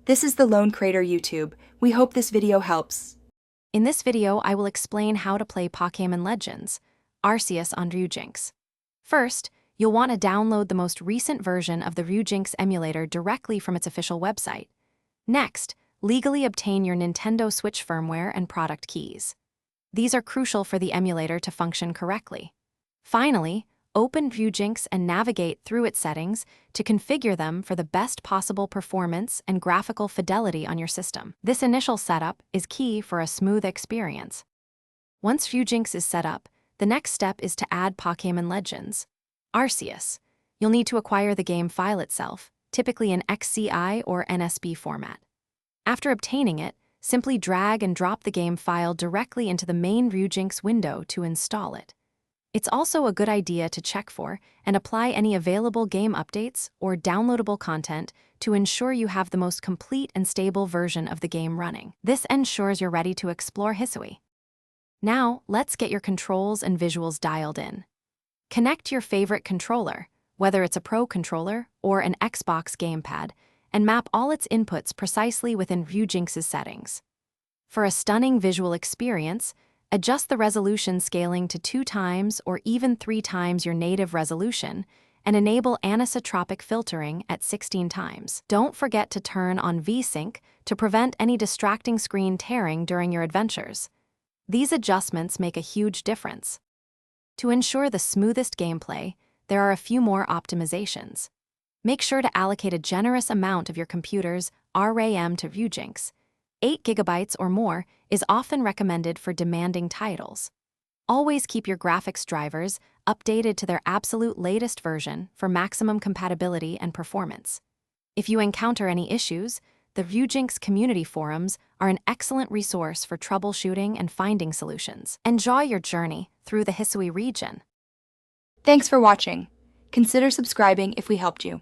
This is the Lone Crater YouTube. We hope this video helps. In this video, I will explain how to play Pokémon Legends Arceus on Ryujinx. First, you'll want to download the most recent version of the Ryujinx emulator directly from its official website. Next, legally obtain your Nintendo Switch firmware and product keys. These are crucial for the emulator to function correctly. Finally, open Ryujinx and navigate through its settings to configure them for the best possible performance and graphical fidelity on your system. This initial setup is key for a smooth experience. Once Ryujinx is set up, the next step is to add Pokémon Legends Arceus. You'll need to acquire the game file itself, typically in XCI or NSB format. After obtaining it, simply drag and drop the game file directly into the main Ryujinx window to install it. It's also a good idea to check for and apply any available game updates or downloadable content to ensure you have the most complete and stable version of the game running. This ensures you're ready to explore Hisui. Now, let's get your controls and visuals dialed in. Connect your favorite controller, whether it's a Pro controller or an Xbox gamepad, and map all its inputs precisely within Ryujinx's settings. For a stunning visual experience, adjust the resolution scaling to 2 times or even 3 times your native resolution, and enable anisotropic filtering at 16 times. Don't forget to turn on VSync to prevent any distracting screen tearing during your adventures. These adjustments make a huge difference. To ensure the smoothest gameplay, there are a few more optimizations. Make sure to allocate a generous amount of your computer's RAM to Ryujinx. 8 GB or more is often recommended for demanding titles. Always keep your graphics drivers updated to their absolute latest version for maximum compatibility and performance. If you encounter any issues, the Ryujinx community forums are an excellent resource for troubleshooting and finding solutions. Enjoy your journey through the Hisui region. Thanks for watching. Consider subscribing if we helped you.